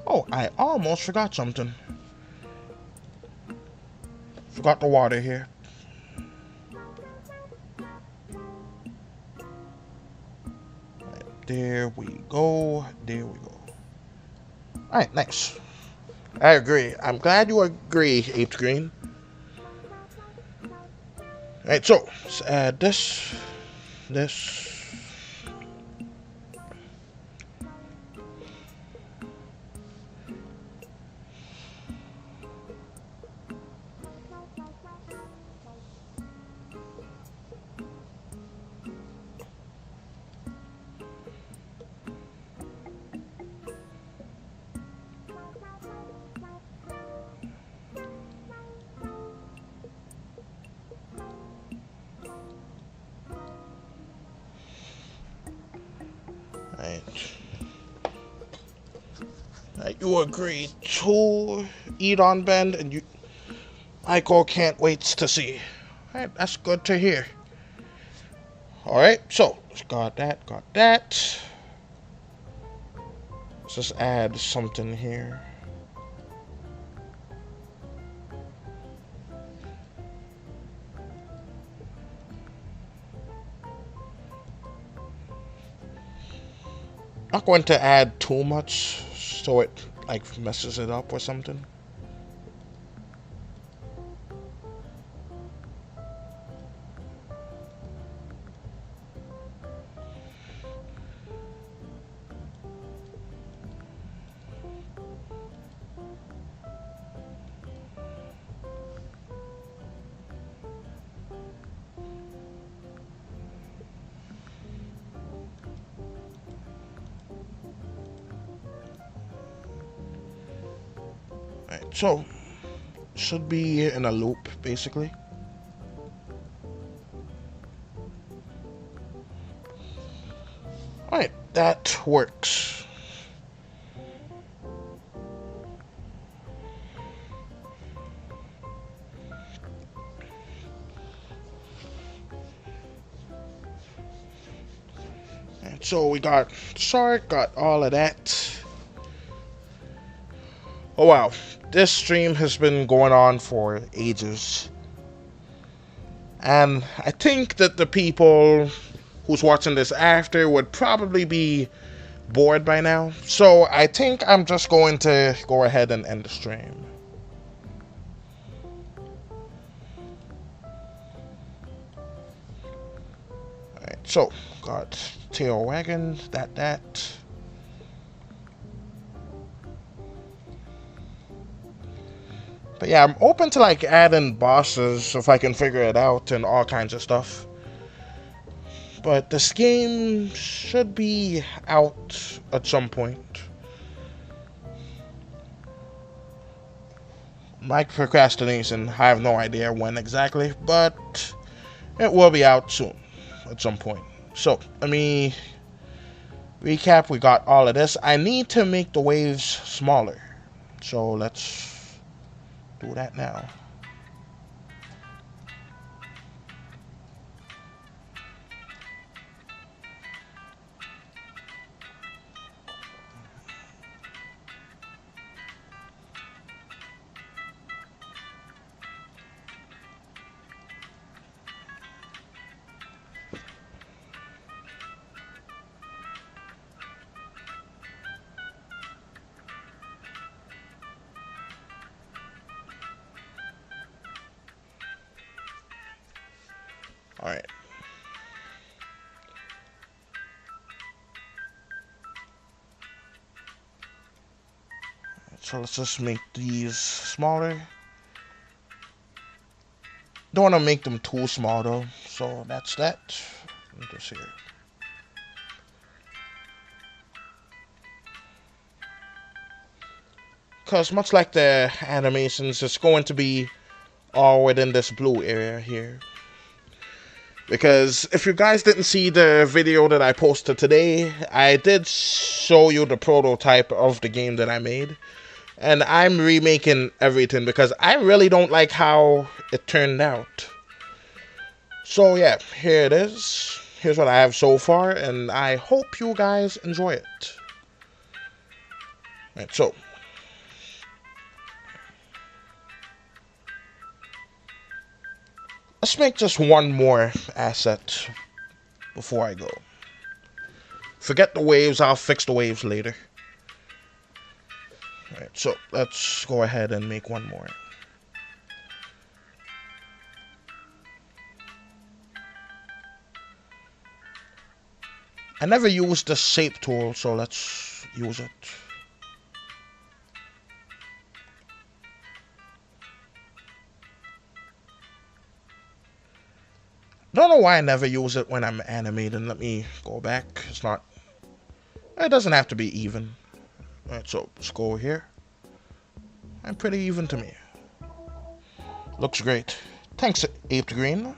Oh, I almost forgot something. Forgot the water here. Right, there we go. Alright, nice. I agree. I'm glad you agree, Apes Green. Alright, so let's add this. You agree to eat on bend, and Aiko can't wait to see. Alright, that's good to hear. Alright, so got that. Let's just add something here. Not going to add too much so it like messes it up or something. So, should be in a loop, basically. Alright, that works. And so we got Shark, got all of that. Oh wow. This stream has been going on for ages, and I think that the people who's watching this after would probably be bored by now, so I think I'm just going to go ahead and end the stream. Alright, so got tail wagon, that. But yeah, I'm open to like adding bosses if I can figure it out and all kinds of stuff. But this game should be out at some point. Like procrastination, I have no idea when exactly, but it will be out soon at some point. So let me recap. We got all of this. I need to make the waves smaller, so let's do that now. Alright. So let's just make these smaller. Don't want to make them too small though. So that's that. Just here. Because much like the animations, it's going to be all within this blue area here. Because if you guys didn't see the video that I posted today, I did show you the prototype of the game that I made. And I'm remaking everything because I really don't like how it turned out. So yeah, here it is. Here's what I have so far, and I hope you guys enjoy it. Right, so let's make just one more asset before I go. Forget the waves, I'll fix the waves later. Alright, so let's go ahead and make one more. I never used the shape tool, so let's use it. Don't know why I never use it when I'm animating. Let me go back. It doesn't have to be even. Alright, so let's go here. I'm pretty even to me. Looks great. Thanks, Aped Green.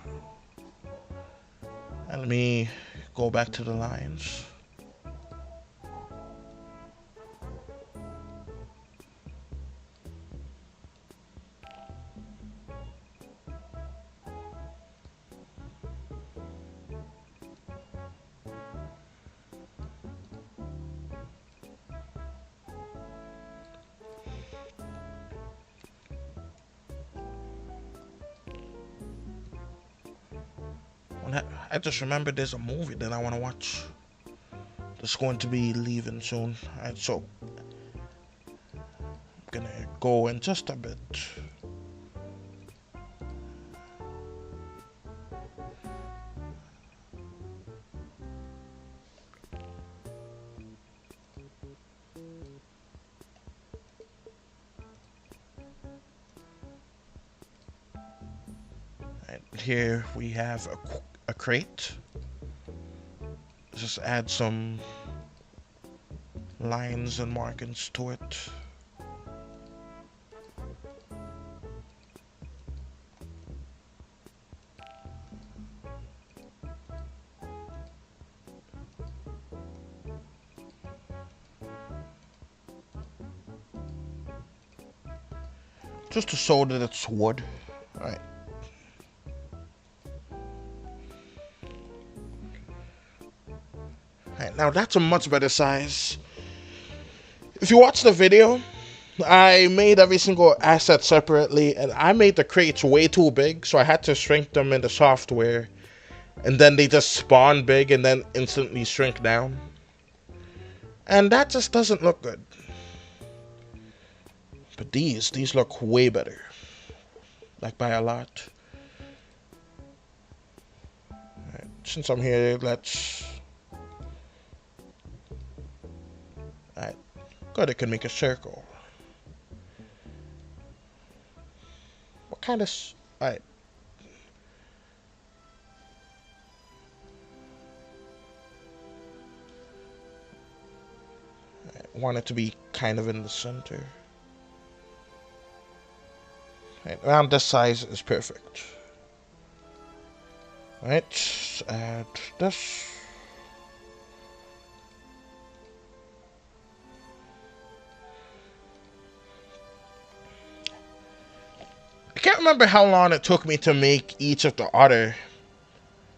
And let me go back to the lines. I just remembered there's a movie that I want to watch. That's going to be leaving soon. Alright, so I'm gonna go in just a bit. Here we have a crate. Just add some lines and markings to it. Just to show that it's wood. Alright. Now that's a much better size. If you watch the video, I made every single asset separately, and I made the crates way too big, so I had to shrink them in the software, and then they just spawn big and then instantly shrink down. And that just doesn't look good. But these look way better. Like by a lot. Alright, since I'm here, let's... Alright, good, it can make a circle. What kind of... Alright. I want it to be kind of in the center. Right, around this size is perfect. Right, add this. I can't remember how long it took me to make each of the other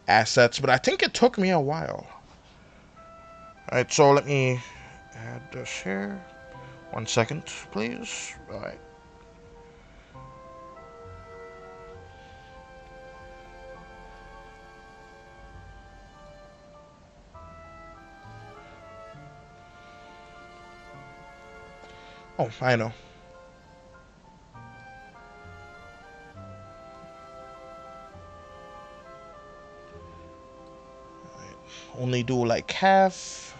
assets, but I think it took me a while. Alright, so let me add this here. 1 second, please. Alright. Oh, I know. Only do like half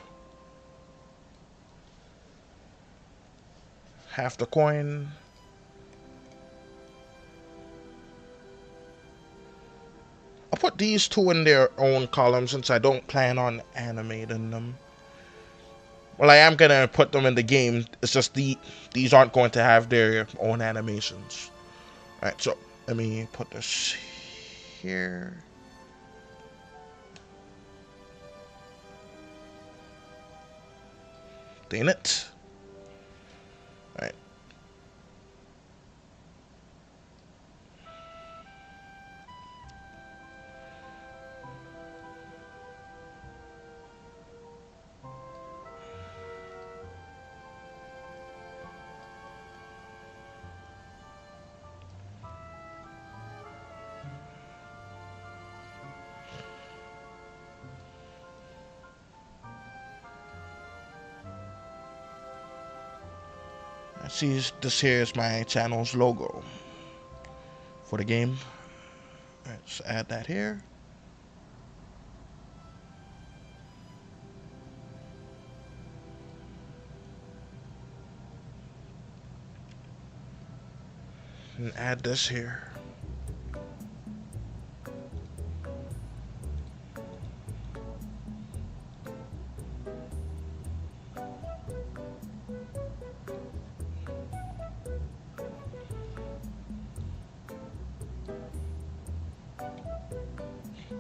the coin. I'll put these two in their own column since I don't plan on animating them. Well, I am gonna put them in the game. It's just these aren't going to have their own animations. Alright, so let me put this here. Dang it. Alright. See, this here is my channel's logo for the game. Let's add that here. And add this here.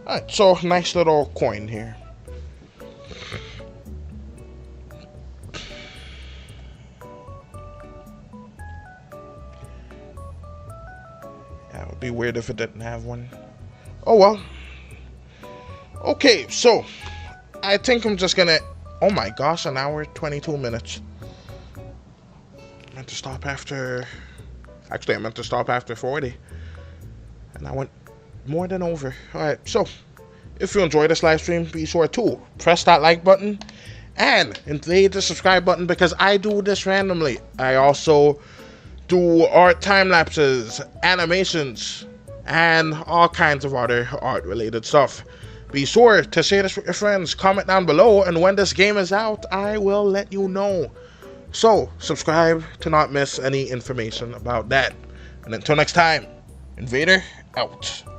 Alright, so nice little coin here. Yeah, it would be weird if it didn't have one. Oh well. Okay, so I think I'm just gonna... Oh my gosh, an hour, 22 minutes. I meant to stop after... Actually, I meant to stop after 40. And I went more than over. Alright, so if you enjoy this live stream, be sure to press that like button and invade the subscribe button, because I do this randomly. I also do art time lapses, animations, and all kinds of other art related stuff. Be sure to share this with your friends, comment down below, and when this game is out, I will let you know. So, subscribe to not miss any information about that. And until next time, Invader out.